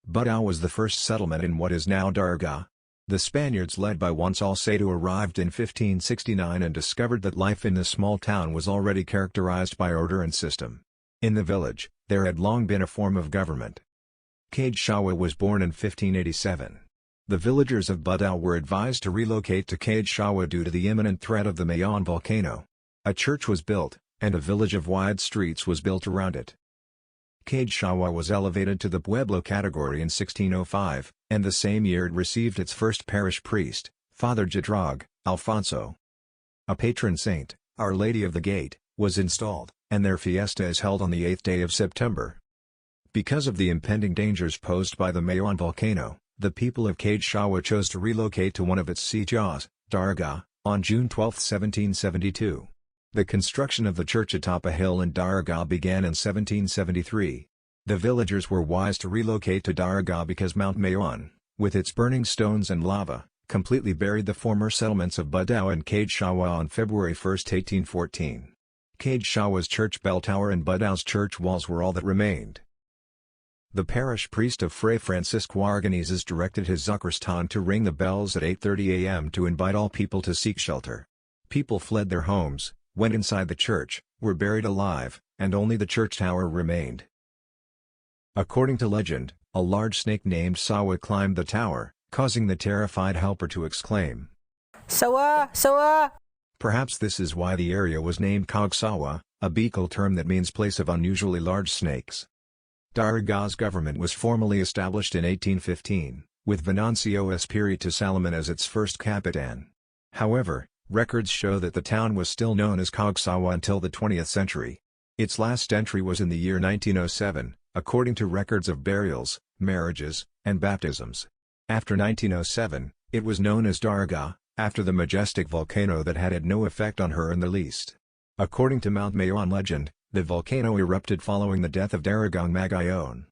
Budao was the first settlement in what is now Daraga. The Spaniards led by Juan Salcedo arrived in 1569 and discovered that life in the small town was already characterized by order and system. In the village, there had long been a form of government. Cadshawa was born in 1587. The villagers of Budao were advised to relocate to Cadshawa due to the imminent threat of the Malayan volcano. A church was built, and a village of wide streets was built around it. Cadshawa was elevated to the Pueblo category in 1605, and the same year it received its first parish priest, Father Jadrag, Alfonso. A patron saint, Our Lady of the Gate, was installed, and their fiesta is held on the 8th day of September. Because of the impending dangers posed by the Malayan volcano, the people of Cadshawa chose to relocate to one of its sitios, Daraga, on June 12, 1772. The construction of the church atop a hill in Daraga began in 1773. The villagers were wise to relocate to Daraga because Mount Malayan, with its burning stones and lava, completely buried the former settlements of Budao and Cadshawa on February 1, 1814. Cadshawa's church bell tower and Budao's church walls were all that remained. The parish priest of Fray Francisco Arganizes directed his sacristan to ring the bells at 8:30 a.m. to invite all people to seek shelter. People fled their homes, went inside the church, were buried alive, and only the church tower remained. According to legend, a large snake named Sawa climbed the tower, causing the terrified helper to exclaim, "Sawa! Sawa!" Perhaps this is why the area was named Cagsawa, a Bicol term that means place of unusually large snakes. Daraga's government was formally established in 1815, with Venancio Espiritu Salaman as its first capitan. However, records show that the town was still known as Cagsawa until the 20th century. Its last entry was in the year 1907, according to records of burials, marriages, and baptisms. After 1907, it was known as Daraga, after the majestic volcano that had no effect on her in the least. According to Mount Mayon legend, the volcano erupted following the death of Daragang Magayon.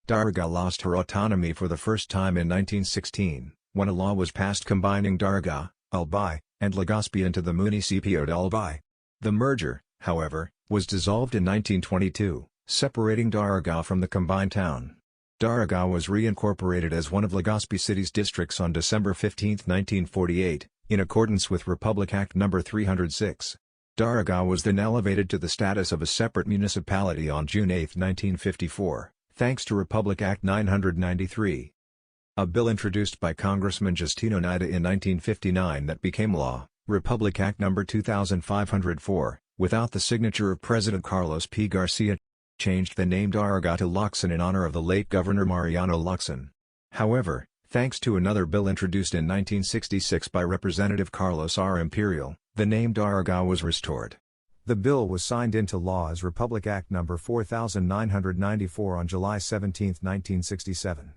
Daraga lost her autonomy for the first time in 1916, when a law was passed combining Daraga, Albay, and Legazpi into the Municipio de Albay. The merger, however, was dissolved in 1922, separating Daraga from the combined town. Daraga was reincorporated as one of Legazpi City's districts on December 15, 1948, in accordance with Republic Act No. 306. Daraga was then elevated to the status of a separate municipality on June 8, 1954, thanks to Republic Act 993. A bill introduced by Congressman Justino Nida in 1959 that became law, Republic Act No. 2504, without the signature of President Carlos P. Garcia, changed the name Daraga to Locsin in honor of the late Governor Mariano Locsin. However, thanks to another bill introduced in 1966 by Representative Carlos R. Imperial, the name Daraga was restored. The bill was signed into law as Republic Act No. 4994 on July 17, 1967.